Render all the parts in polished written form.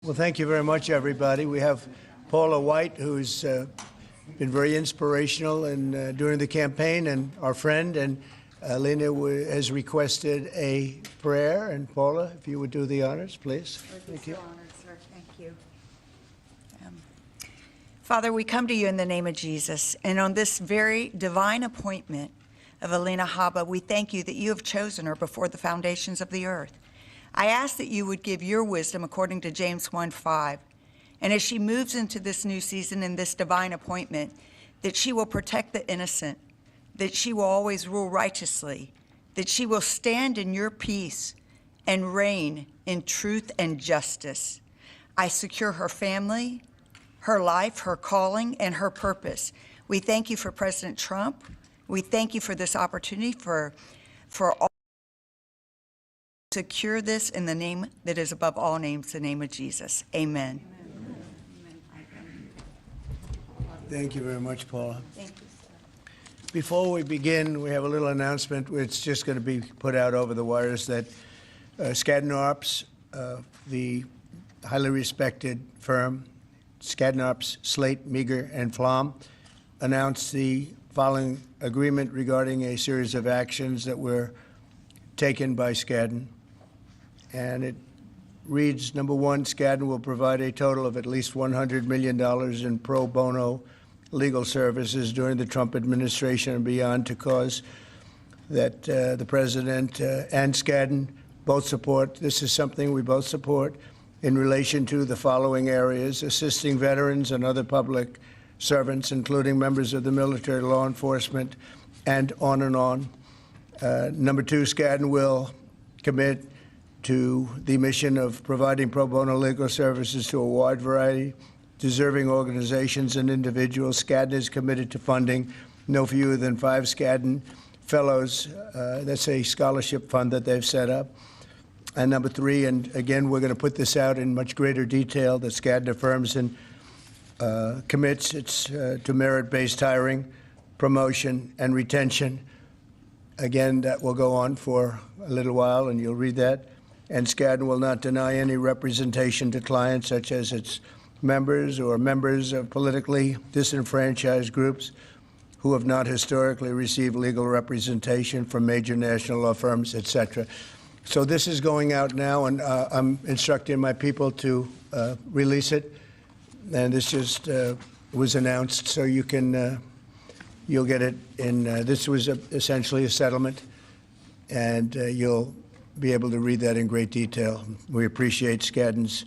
Well, thank you very much, everybody. We have Paula White, who's been very inspirational in during the campaign, and our friend, and Lena has requested a prayer. And Paula, if you would do the honors, please. Thank you. So honored, sir. Thank you. Father, we come to you in the name of Jesus, and on this very divine appointment of Alina Habba, we thank you that you have chosen her before the foundations of the earth. I ask that you would give your wisdom according to James 1:5. And as she moves into this new season and this divine appointment, that she will protect the innocent, that she will always rule righteously, that she will stand in your peace and reign in truth and justice. I secure her family, her life, her calling, and her purpose. We thank you for President Trump. We thank you for this opportunity for all. Secure this in the name that is above all names, the name of Jesus. Amen. Thank you very much, Paula. Thank you, sir. Before we begin, we have a little announcement. It's just going to be put out over the wires that Skadden Arps, the highly respected firm, Skadden Arps, Slate, Meagher, and Flom, announced the following agreement regarding a series of actions that were taken by Skadden. And it reads, number one, Skadden will provide a total of at least $100 million in pro bono legal services during the Trump administration and beyond to cause that the president and Skadden both support. This is something we both support in relation to the following areas: assisting veterans and other public servants, including members of the military, law enforcement, and on and on. Number two, Skadden will commit to the mission of providing pro bono legal services to a wide variety of deserving organizations and individuals. Skadden is committed to funding no fewer than 5 Skadden Fellows. That's a scholarship fund that they've set up. And number three, and again, we're going to put this out in much greater detail, that Skadden affirms and commits to merit-based hiring, promotion, and retention. Again, that will go on for a little while, and you'll read that. And Skadden will not deny any representation to clients, such as its members or members of politically disenfranchised groups who have not historically received legal representation from major national law firms, etc. So this is going out now, and I'm instructing my people to release it. And this just was announced, so you can. You'll get it in, this was essentially a settlement, and you'll be able to read that in great detail. We appreciate Skadden's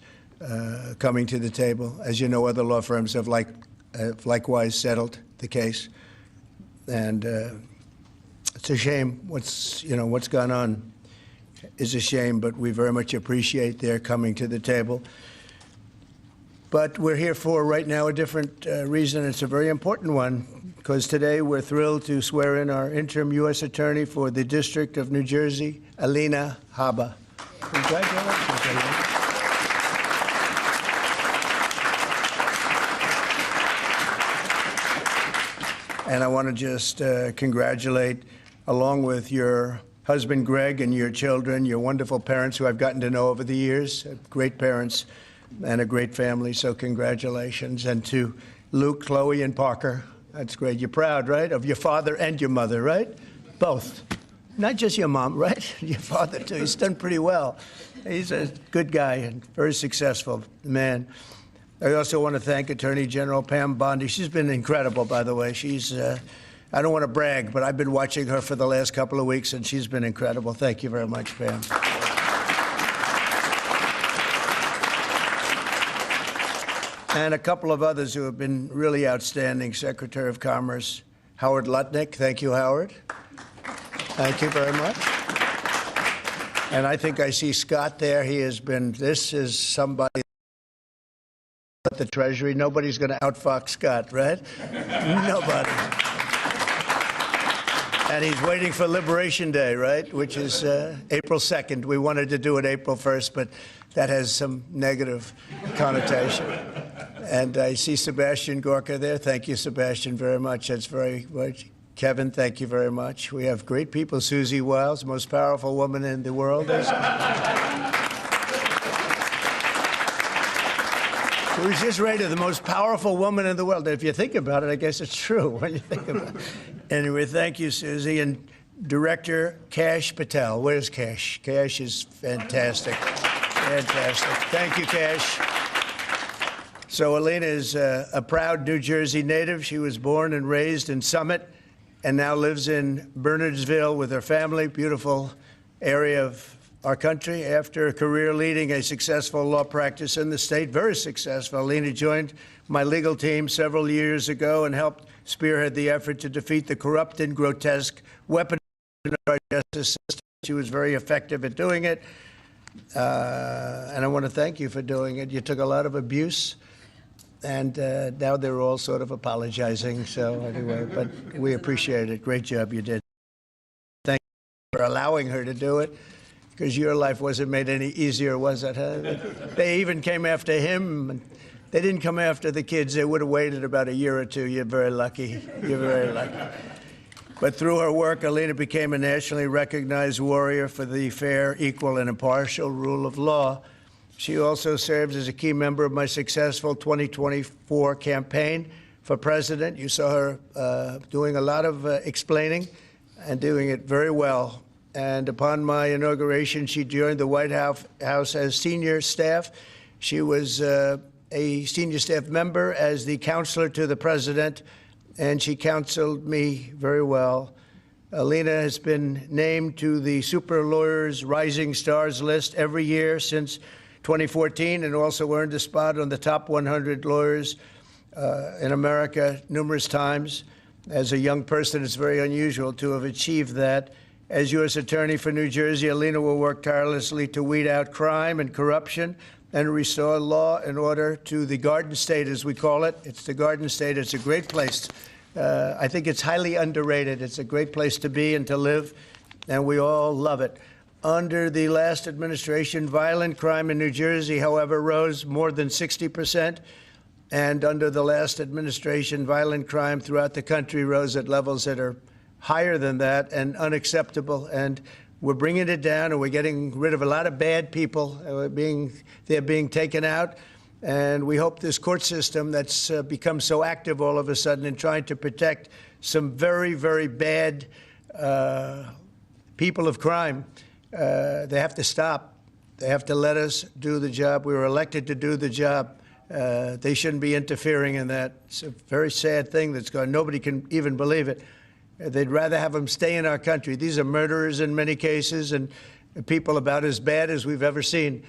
coming to the table. As you know, other law firms have likewise settled the case. And it's a shame what's gone on is a shame, but we very much appreciate their coming to the table. But we're here for, right now, a different reason. It's a very important one, because today we're thrilled to swear in our interim U.S. Attorney for the District of New Jersey, Alina Habba. Congratulations, Alina. And I want to just congratulate, along with your husband, Greg, and your children, your wonderful parents who I've gotten to know over the years, great parents and a great family, so congratulations. And to Luke, Chloe, and Parker, that's great. You're proud, right, of your father and your mother, right? Both. Not just your mom, right? Your father, too. He's done pretty well. He's a good guy and very successful man. I also want to thank Attorney General Pam Bondi. She's been incredible, by the way. She's, I don't want to brag, but I've been watching her for the last couple of weeks, and she's been incredible. Thank you very much, Pam. And a couple of others who have been really outstanding. Secretary of Commerce Howard Lutnick. Thank you, Howard. Thank you very much. And I think I see Scott there. He has been, this is somebody at the Treasury. Nobody's going to outfox Scott, right? Nobody. And he's waiting for Liberation Day, right, which is April 2nd. We wanted to do it April 1st, but that has some negative connotation. And I see Sebastian Gorka there. Thank you, Sebastian, very much. That's very much. Kevin, thank you very much. We have great people. Susie Wiles, most powerful woman in the world. was just rated the most powerful woman in the world. If you think about it, I guess it's true when you think about it. Anyway, thank you, Susie. And Director Kash Patel. Where's Kash? Kash is fantastic. Fantastic. Thank you, Kash. So Alina is a proud New Jersey native. She was born and raised in Summit and now lives in Bernardsville with her family, beautiful area of our country. After a career leading a successful law practice in the state, very successful, Alina joined my legal team several years ago and helped spearhead the effort to defeat the corrupt and grotesque weaponization of our justice system. She was very effective at doing it, and I want to thank you for doing it. You took a lot of abuse, and now they're all sort of apologizing. So anyway, but we appreciate it. Great job you did. Thank you for allowing her to do it, because your life wasn't made any easier, was it? Huh? They even came after him. They didn't come after the kids. They would have waited about a year or two. You're very lucky. You're very lucky. But through her work, Alina became a nationally recognized warrior for the fair, equal, and impartial rule of law. She also served as a key member of my successful 2024 campaign for president. You saw her doing a lot of explaining and doing it very well. And upon my inauguration, she joined the White House as senior staff. She was a senior staff member as the counselor to the president, and she counseled me very well. Alina has been named to the Super Lawyers Rising Stars list every year since 2014, and also earned a spot on the top 100 lawyers in America numerous times. As a young person, it's very unusual to have achieved that. As U.S. Attorney for New Jersey, Alina will work tirelessly to weed out crime and corruption and restore law and order to the Garden State, as we call it. It's the Garden State. It's a great place. I think it's highly underrated. It's a great place to be and to live, and we all love it. Under the last administration, violent crime in New Jersey, however, rose more than 60%. And under the last administration, violent crime throughout the country rose at levels that are higher than that and unacceptable. And we're bringing it down, and we're getting rid of a lot of bad people. They're being taken out. And we hope this court system that's become so active all of a sudden in trying to protect some very, very bad people of crime, they have to stop. They have to let us do the job. We were elected to do the job. They shouldn't be interfering in that. It's a very sad thing that's going on. Nobody can even believe it. They'd rather have them stay in our country. These are murderers in many cases and people about as bad as we've ever seen.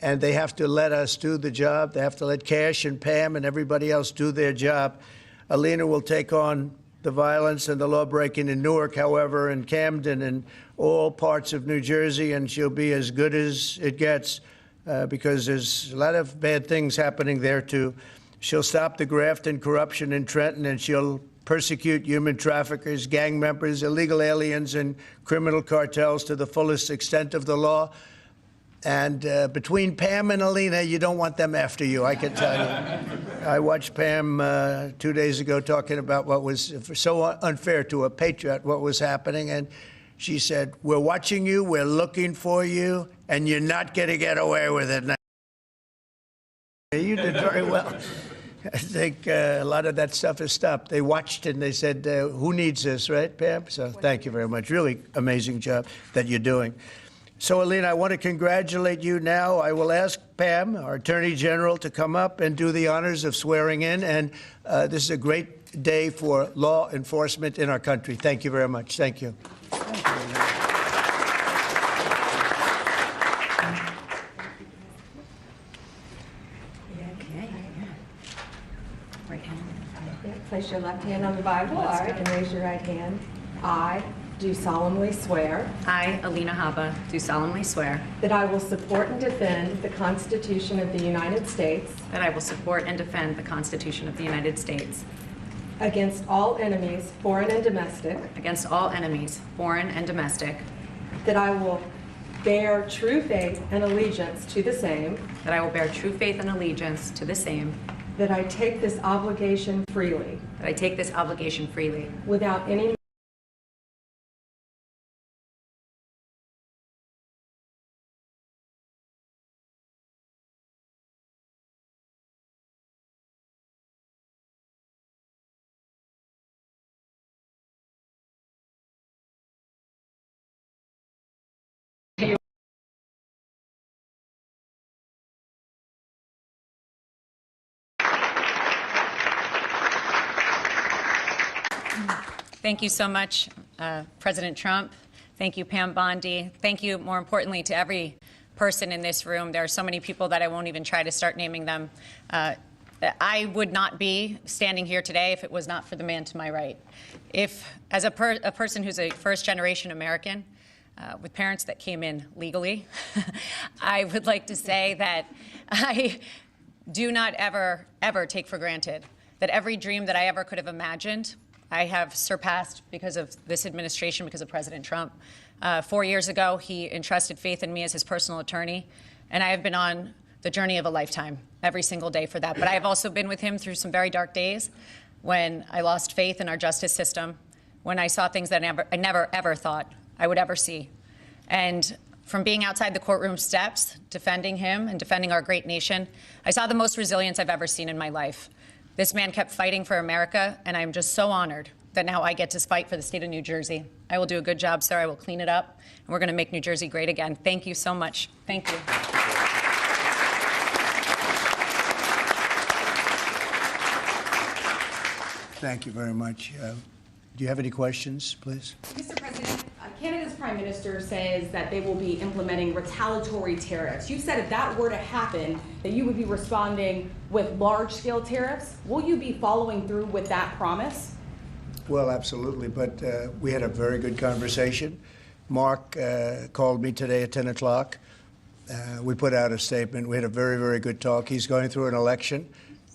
And they have to let us do the job. They have to let Kash and Pam and everybody else do their job. Alina will take on the violence and the law-breaking in Newark, however, and Camden and all parts of New Jersey, and she'll be as good as it gets because there's a lot of bad things happening there, too. She'll stop the graft and corruption in Trenton, and she'll persecute human traffickers, gang members, illegal aliens, and criminal cartels to the fullest extent of the law. And between Pam and Alina, you don't want them after you, I can tell you. I watched Pam 2 days ago talking about what was so unfair to a patriot, what was happening. And she said, "We're watching you, we're looking for you, and you're not going to get away with it now." You did very well. I think a lot of that stuff has stopped. They watched and they said, who needs this, right, Pam? So thank you very much. Really amazing job that you're doing. So, Alina, I want to congratulate you now. I will ask Pam, our Attorney General, to come up and do the honors of swearing in. And this is a great day for law enforcement in our country. Thank you very much. Thank you. Thank you very much. Place your left hand on the Bible, all right, and raise your right hand. I do solemnly swear I, Alina Habba, do solemnly swear that I will support and defend the Constitution of the United States that I will support and defend the Constitution of the United States against all enemies, foreign and domestic, against all enemies, foreign and domestic, that I will bear true faith and allegiance to the same, that I will bear true faith and allegiance to the same, that I take this obligation freely that I take this obligation freely without any Thank you so much, President Trump. Thank you, Pam Bondi. Thank you, more importantly, to every person in this room. There are so many people that I won't even try to start naming them. I would not be standing here today if it was not for the man to my right. If, as a person who's a first-generation American, with parents that came in legally, I would like to say that I do not ever, ever take for granted that every dream that I ever could have imagined, I have surpassed because of this administration, because of President Trump. 4 years ago, he entrusted faith in me as his personal attorney, and I have been on the journey of a lifetime every single day for that. But I have also been with him through some very dark days when I lost faith in our justice system, when I saw things that I never, ever thought I would ever see. And from being outside the courtroom steps, defending him and defending our great nation, I saw the most resilience I've ever seen in my life. This man kept fighting for America, and I'm just so honored that now I get to fight for the state of New Jersey. I will do a good job, sir. I will clean it up, and we're going to make New Jersey great again. Thank you so much. Thank you. Thank you very much. Do you have any questions, please? Mr. President, Canada's Prime Minister says that they will be implementing retaliatory tariffs. You said if that were to happen, that you would be responding with large-scale tariffs. Will you be following through with that promise? Well, absolutely, but we had a very good conversation. Mark called me today at 10 o'clock. We put out a statement. We had a very, very good talk. He's going through an election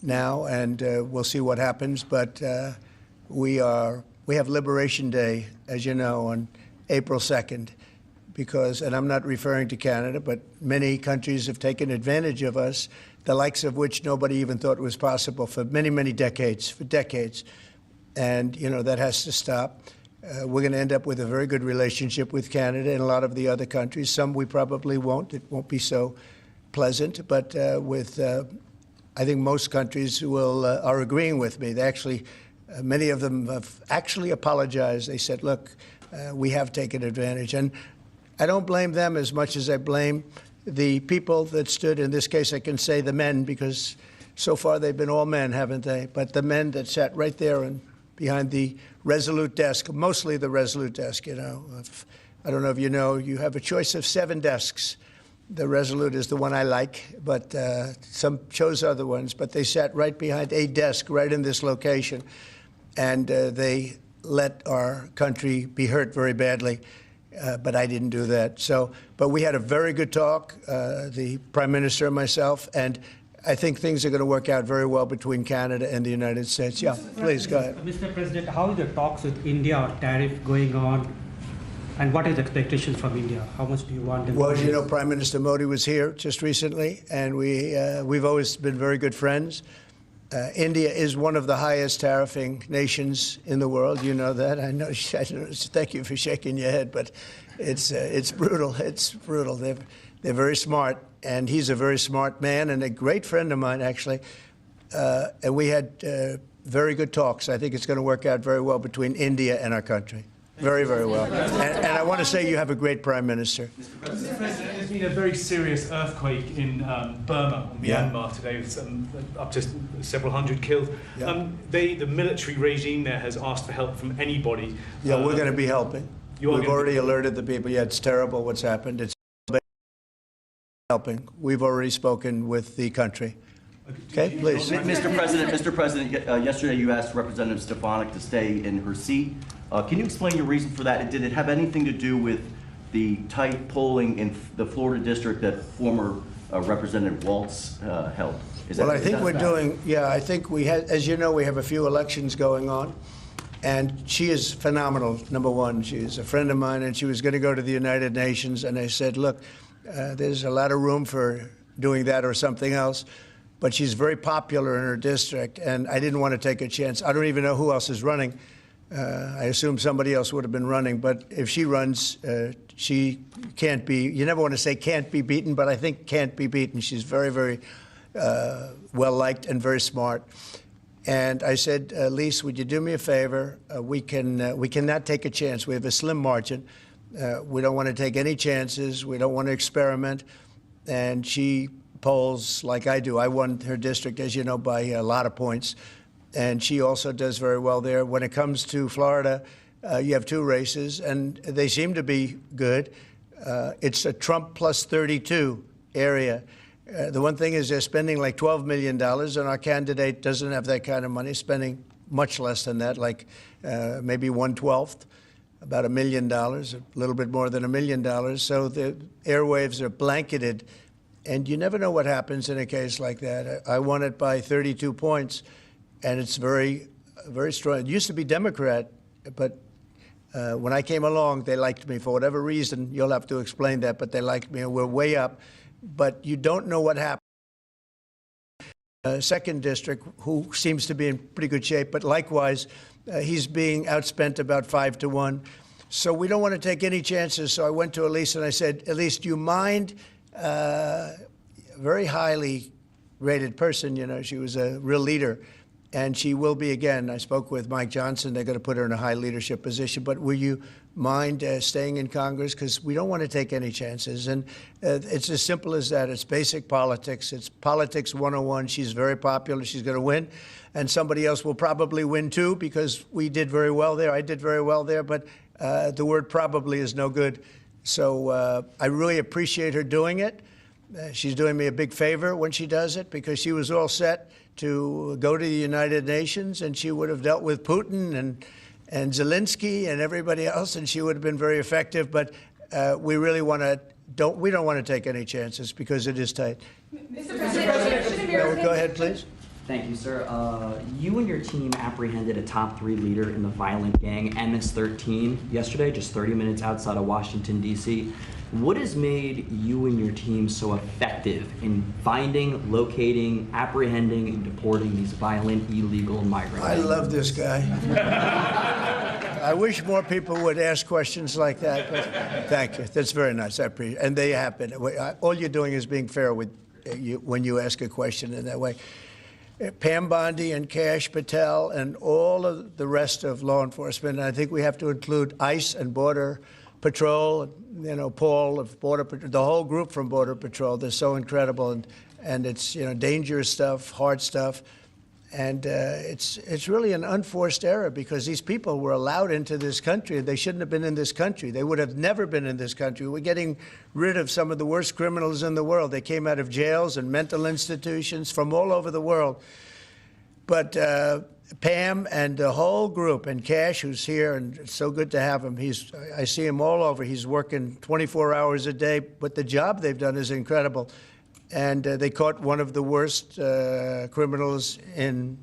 now, and we'll see what happens, but we have Liberation Day, as you know, on April 2nd, because, and I'm not referring to Canada, but many countries have taken advantage of us, the likes of which nobody even thought was possible for many, many decades, for decades. And, you know, that has to stop. We're going to end up with a very good relationship with Canada and a lot of the other countries. Some we probably won't. It won't be so pleasant, but I think most countries are agreeing with me. They actually, many of them have actually apologized. They said, look, we have taken advantage. And I don't blame them as much as I blame the people that stood, in this case I can say the men, because so far they've been all men, haven't they? But the men that sat right there and behind the Resolute desk, mostly the Resolute desk, you know. I don't know if you know, you have a choice of 7 desks. The Resolute is the one I like, but some chose other ones. But they sat right behind a desk right in this location, and they let our country be hurt very badly, but I didn't do that. So, but we had a very good talk, the Prime Minister and myself, and I think things are going to work out very well between Canada and the United States. Yeah, please, go ahead. Mr. President, how is the talks with India on tariff going on, and what is the expectations from India? How much do you want them? Well, as you know, Prime Minister Modi was here just recently, and we've always been very good friends. India is one of the highest tariffing nations in the world. You know that. I know. Thank you for shaking your head, but it's brutal. It's brutal. They're very smart, and he's a very smart man and a great friend of mine, actually. And we had very good talks. I think it's going to work out very well between India and our country. Very, very well. And I want to say you have a great Prime Minister. Mr. President, there's been a very serious earthquake in Burma, Myanmar today, with up to several hundred killed. Yeah. The military regime there has asked for help from anybody. Yeah, we're going to be helping. We've already alerted the people. Yeah, it's terrible what's happened. It's helping. We've already spoken with the country. Okay, please. Mr. President, yesterday you asked Representative Stefanik to stay in her seat. Can you explain your reason for that? Did it have anything to do with the tight polling in the Florida district that former Representative Waltz held? Well, I think we're doing, yeah, I think we had, as you know, we have a few elections going on, and she is phenomenal, number one. She's a friend of mine, and she was going to go to the United Nations, and I said, look, there's a lot of room for doing that or something else. But she's very popular in her district, and I didn't want to take a chance. I don't even know who else is running. I assume somebody else would have been running. But if she runs, she can't be, you never want to say can't be beaten, but I think can't be beaten. She's very, very well-liked and very smart. And I said, Lise, would you do me a favor? We cannot take a chance. We have a slim margin. We don't want to take any chances. We don't want to experiment. And she polls like I do. I won her district, as you know, by a lot of points. and she also does very well there. When it comes to Florida, you have 2 races, and they seem to be good. It's a Trump plus 32 area. The one thing is they're spending like $12 million, and our candidate doesn't have that kind of money, spending much less than that, like maybe 1/12, about $1 million, a little bit more than $1 million. So the airwaves are blanketed, and you never know what happens in a case like that. I won it by 32 points, and it's very, very strong. It used to be Democrat, but when I came along, they liked me for whatever reason. You'll have to explain that, but they liked me, and we're way up. But you don't know what happened. Second district, who seems to be in pretty good shape, but likewise, he's being outspent about 5-1. So we don't want to take any chances. So I went to Elise and I said, Elise, do you mind? Very highly rated person, you know, she was a real leader. And she will be again. I spoke with Mike Johnson. They're going to put her in a high leadership position. But will you mind staying in Congress? Because we don't want to take any chances. And it's as simple as that. It's basic politics. It's politics 101. She's very popular. She's going to win. And somebody else will probably win, too, because we did very well there. I did very well there. But the word probably is no good. So I really appreciate her doing it. She's doing me a big favor when she does it, because she was all set to go to the United Nations, and she would have dealt with Putin and Zelensky and everybody else, and she would have been very effective. But we really don't want to take any chances because it is tight. Mr. President, Go ahead, please. Thank you, sir. You and your team apprehended a top 3 leader in the violent gang MS-13 yesterday, just 30 minutes outside of Washington, D.C. What has made you and your team so effective in finding, locating, apprehending, and deporting these violent, illegal migrants? I love this guy. I wish more people would ask questions like that. But thank you. That's very nice. I appreciate it. And they have been. All you're doing is being fair with you when you ask a question in that way. Pam Bondi and Kash Patel and all of the rest of law enforcement, and I think we have to include ICE and Border Patrol, you know, Paul of Border Patrol, the whole group from Border Patrol. They're so incredible, and it's, you know, dangerous stuff, hard stuff, and it's really an unforced error, because these people were allowed into this country. They shouldn't have been in this country. They would have never been in this country. We're getting rid of some of the worst criminals in the world. They came out of jails and mental institutions from all over the world. But Pam and the whole group, and Kash, who's here, and it's so good to have him. I see him all over. He's working 24 hours a day, but the job they've done is incredible. And they caught one of the worst criminals in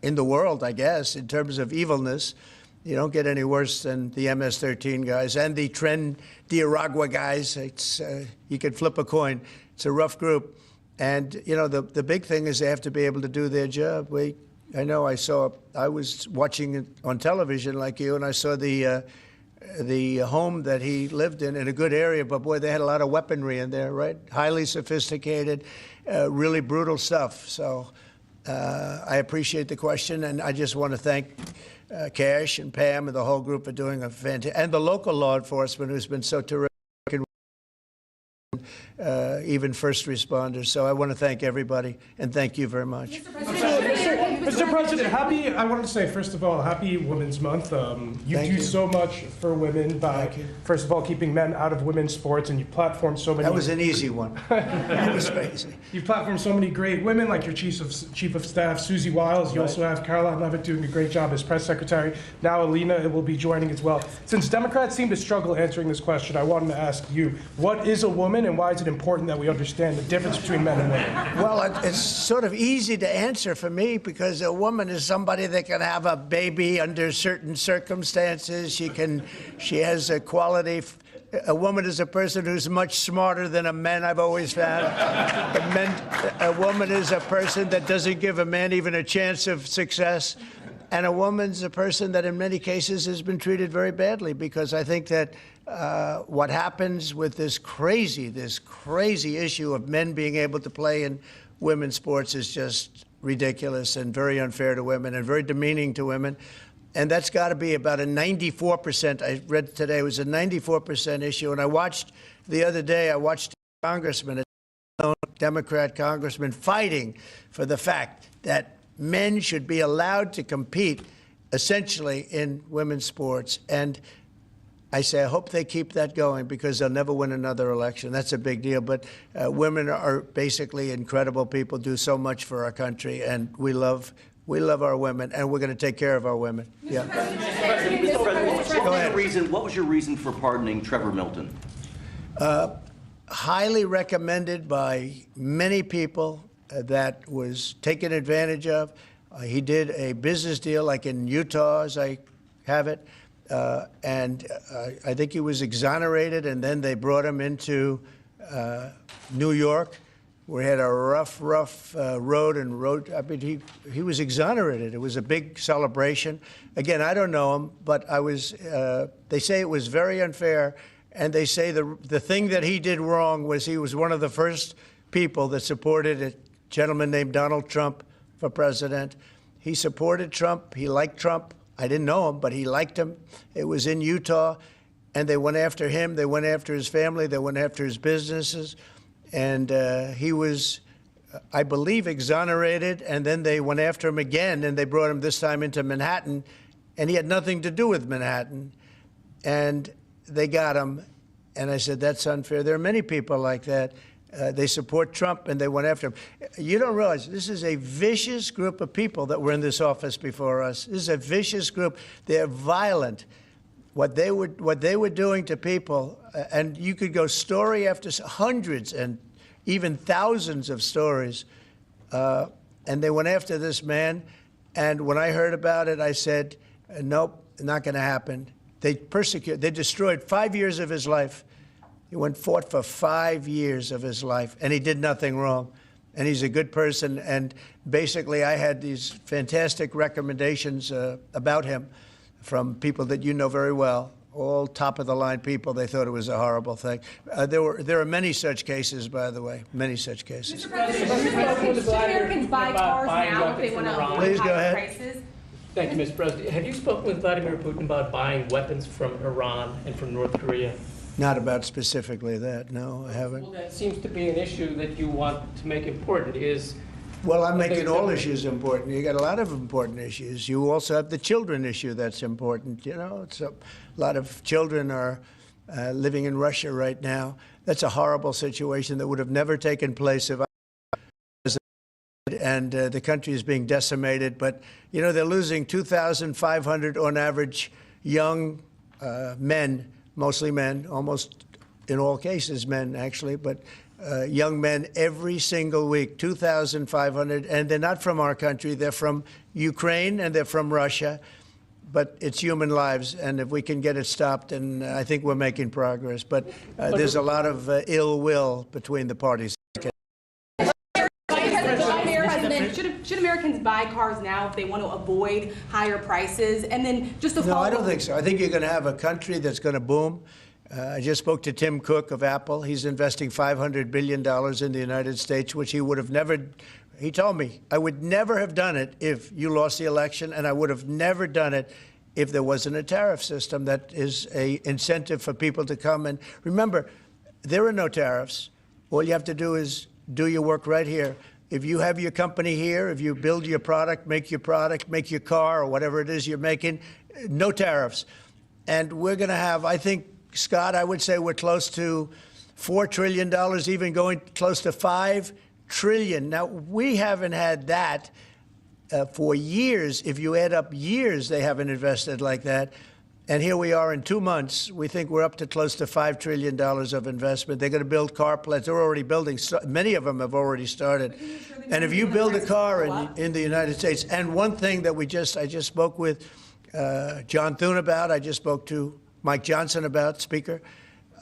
the world, I guess, in terms of evilness. You don't get any worse than the MS-13 guys and the Tren de Aragua guys. It's you could flip a coin. It's a rough group. And, you know, the big thing is they have to be able to do their job. I know I was watching it on television like you, and I saw the home that he lived in a good area, but boy, they had a lot of weaponry in there, right? Highly sophisticated, really brutal stuff. So I appreciate the question, and I just want to thank Kash and Pam and the whole group for doing a fantastic, and the local law enforcement who's been so terrific, even first responders. So I want to thank everybody, and thank you very much. Mr. President, I wanted to say, first of all, happy Women's Month. You do so much for women by, first of all, keeping men out of women's sports, and you platform so many. That was an easy one. That was crazy. You platform so many great women, like your Chief of Staff, Susie Wiles. You also have Caroline Levitt doing a great job as press secretary. Now Alina will be joining as well. Since Democrats seem to struggle answering this question, I wanted to ask you, what is a woman, and why is it important that we understand the difference between men and women? Well, it's sort of easy to answer for me, because a woman is somebody that can have a baby under certain circumstances. She has a quality. A woman is a person who's much smarter than a man, I've always found. A woman is a person that doesn't give a man even a chance of success. And a woman's a person that in many cases has been treated very badly, because I think that what happens with this crazy issue of men being able to play in women's sports is just ridiculous and very unfair to women and very demeaning to women. And that's got to be about a 94%. I read today it was a 94% issue. And I watched the other day, a congressman, a Democrat congressman, fighting for the fact that men should be allowed to compete essentially in women's sports. And I say, I hope they keep that going because they'll never win another election. That's a big deal. But women are basically incredible people, do so much for our country, and we love our women, and we're going to take care of our women. Yeah. Mr. President, what was your reason for pardoning Trevor Milton? Highly recommended by many people that was taken advantage of. He did a business deal like in Utah, as I have it, and I think he was exonerated, and then they brought him into New York, where he had a rough road. I mean, he was exonerated. It was a big celebration. Again, I don't know him, but I was. They say it was very unfair, and they say the thing that he did wrong was he was one of the first people that supported a gentleman named Donald Trump for president. He supported Trump. He liked Trump. I didn't know him, but he liked him. It was in Utah, and they went after him. They went after his family. They went after his businesses. And he was, I believe, exonerated, and then they went after him again, and they brought him this time into Manhattan, and he had nothing to do with Manhattan. And they got him, and I said, that's unfair. There are many people like that. They support Trump, and they went after him. You don't realize this is a vicious group of people that were in this office before us. This is a vicious group. They're violent. What they were doing to people, and you could go story after hundreds and even thousands of stories, and they went after this man. And when I heard about it, I said, nope, not going to happen. They destroyed 5 years of his life. He fought for 5 years of his life, and he did nothing wrong. And he's a good person. And basically, I had these fantastic recommendations about him from people that you know very well, all top-of-the-line people. They thought it was a horrible thing. There are many such cases, by the way, many such cases. Mr. President, should Americans buy cars now if they want to avoid higher prices? Thank you, Mr. President. Have you spoken with Vladimir Putin about buying weapons from Iran and from North Korea? Not about specifically that, no, I haven't. Well, that seems to be an issue that you want to make important is... Well, I'm making all issues important. You got a lot of important issues. You also have the children issue that's important. You know, it's a lot of children are living in Russia right now. That's a horrible situation that would have never taken place if I was and the country is being decimated. But, you know, they're losing 2,500 on average young men, mostly men, almost in all cases men, actually, but young men every single week, 2,500, and they're not from our country. They're from Ukraine and they're from Russia, but it's human lives, and if we can get it stopped, and I think we're making progress. But there's a lot of ill will between the parties. Should Americans buy cars now if they want to avoid higher prices? And then just to follow No, I don't think so. I think you're going to have a country that's going to boom. I just spoke to Tim Cook of Apple. He's investing $500 billion in the United States, which he would have never, he told me, I would never have done it if you lost the election, and I would have never done it if there wasn't a tariff system that is an incentive for people to come. And remember, there are no tariffs. All you have to do is do your work right here. If you have your company here, if you build your product, make your car, or whatever it is you're making, no tariffs. And we're going to have, I think, Scott, I would say we're close to $4 trillion, even going close to $5 trillion. Now, we haven't had that for years. If you add up years, they haven't invested like that. And here we are in 2 months. We think we're up to close to $5 trillion of investment. They're going to build car plants. They're already building. Many of them have already started. And if you build a car in the United States, and one thing that I just spoke with John Thune about, I just spoke to Mike Johnson about, Speaker,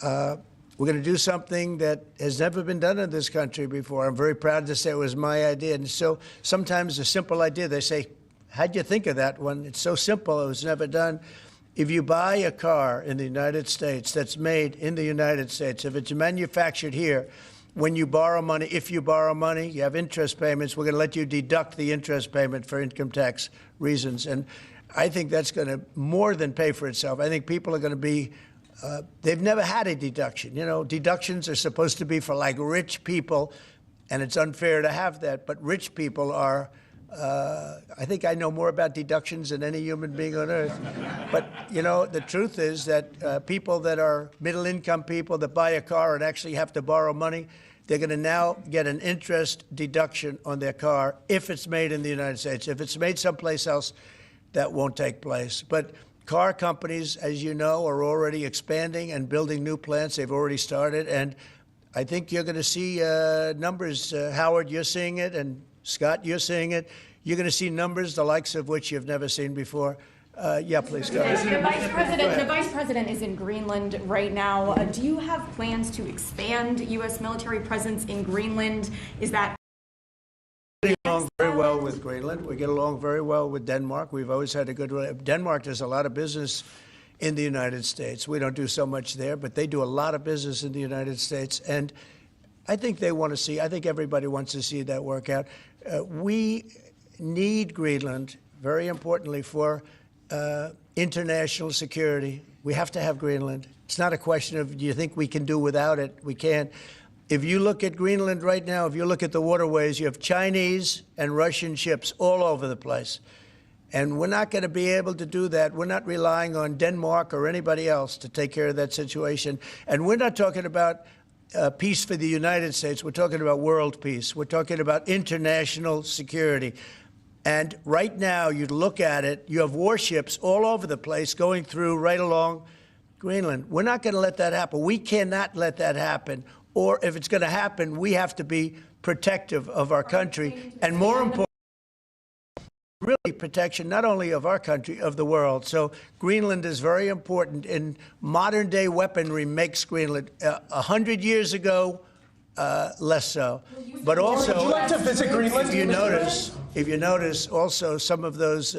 we're going to do something that has never been done in this country before. I'm very proud to say it was my idea. And so sometimes a simple idea, they say, how'd you think of that one? It's so simple, it was never done. If you buy a car in the United States that's made in the United States, if it's manufactured here, when you borrow money, if you borrow money, you have interest payments, we're going to let you deduct the interest payment for income tax reasons. And I think that's going to more than pay for itself. I think people are going to be, they've never had a deduction. You know, deductions are supposed to be for like rich people, and it's unfair to have that. But rich people are I think I know more about deductions than any human being on earth. But, you know, the truth is that people that are middle-income people that buy a car and actually have to borrow money, they're going to now get an interest deduction on their car if it's made in the United States. If it's made someplace else, that won't take place. But car companies, as you know, are already expanding and building new plants. They've already started. And I think you're going to see numbers. Howard, you're seeing it, and Scott, you're seeing it. You're going to see numbers the likes of which you've never seen before. Yeah, please go ahead. The vice president is in Greenland right now. Do you have plans to expand U.S. military presence in Greenland? Is that We get along very well with Greenland. We get along very well with Denmark. We've always had a good relationship. Denmark does a lot of business in the United States. We don't do so much there, but they do a lot of business in the United States. And I think they want to see, I think everybody wants to see that work out. We need Greenland, very importantly, for international security. We have to have Greenland. It's not a question of, do you think we can do without it? We can't. If you look at Greenland right now, if you look at the waterways, you have Chinese and Russian ships all over the place. And we're not going to be able to do that. We're not relying on Denmark or anybody else to take care of that situation. And we're not talking about peace for the United States. We're talking about world peace. We're talking about international security. And right now, you look at it, you have warships all over the place going through right along Greenland. We're not going to let that happen. We cannot let that happen. Or if it's going to happen, we have to be protective of our country. And more important, really protection not only of our country, of the world. So Greenland is very important. In modern-day weaponry makes Greenland 100 years ago, less so. But also, would you like to visit Greenland? If you notice, also some of those,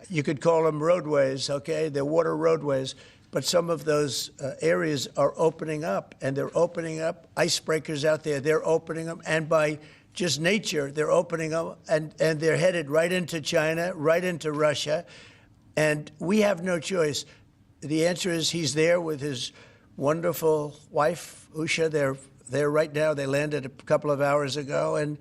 you could call them roadways, okay? They're water roadways. But some of those areas are opening up, and they're opening up icebreakers out there. They're opening them, and by just nature, they're opening them, and they're headed right into China, right into Russia. And we have no choice. The answer is he's there with his wonderful wife, Usha. They're there right now. They landed a couple of hours ago, and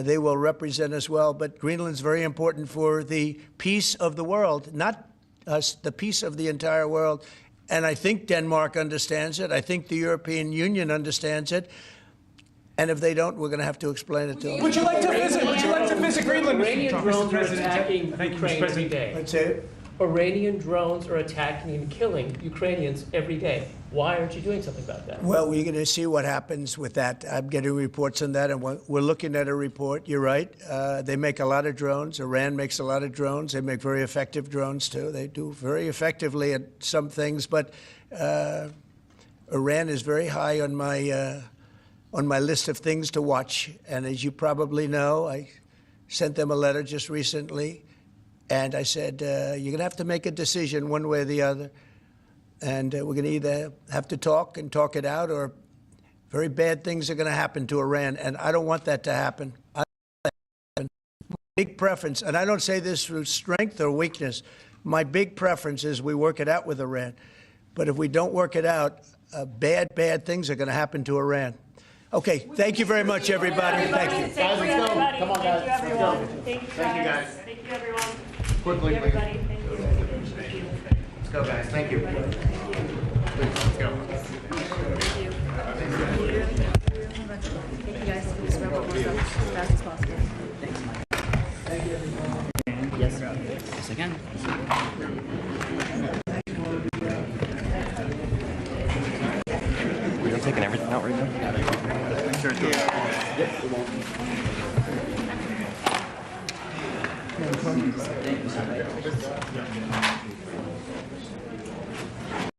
they will represent us well. But Greenland's very important for the peace of the world, not us, the peace of the entire world. And I think Denmark understands it. I think the European Union understands it. And if they don't, we're going to have to explain it to them. Would you like to visit? Would you like to visit Greenland? Iranian drones are attacking Ukraine every day. Let's say it. Iranian drones are attacking and killing Ukrainians every day. Why aren't you doing something about that? Well, we're going to see what happens with that. I'm getting reports on that, and we're looking at a report. You're right. They make a lot of drones. Iran makes a lot of drones. They make very effective drones, too. They do very effectively at some things. But Iran is very high on my list of things to watch. And as you probably know, I sent them a letter just recently. And I said, you're going to have to make a decision one way or the other. And we're going to either have to talk and talk it out, or very bad things are going to happen to Iran. And I don't want that to happen. My big preference, and I don't say this through strength or weakness, my big preference is we work it out with Iran. But if we don't work it out, bad things are going to happen to Iran. Okay, thank you very much, everybody. Thank you. Thank you, everybody. Come on, Thank you, guys. everyone. Thank you, guys. Thank you, everyone. Quickly, thank you, everybody. Thank you. Let's go, guys. Thank you. Please, let's go. Thank you. Thank you, guys. Please wrap up as fast as possible. Thanks, Mike. Thank you, everyone. Yes. Yes, I can. We're taking everything out right now? Sure. Yep, we won't. Thank you so much.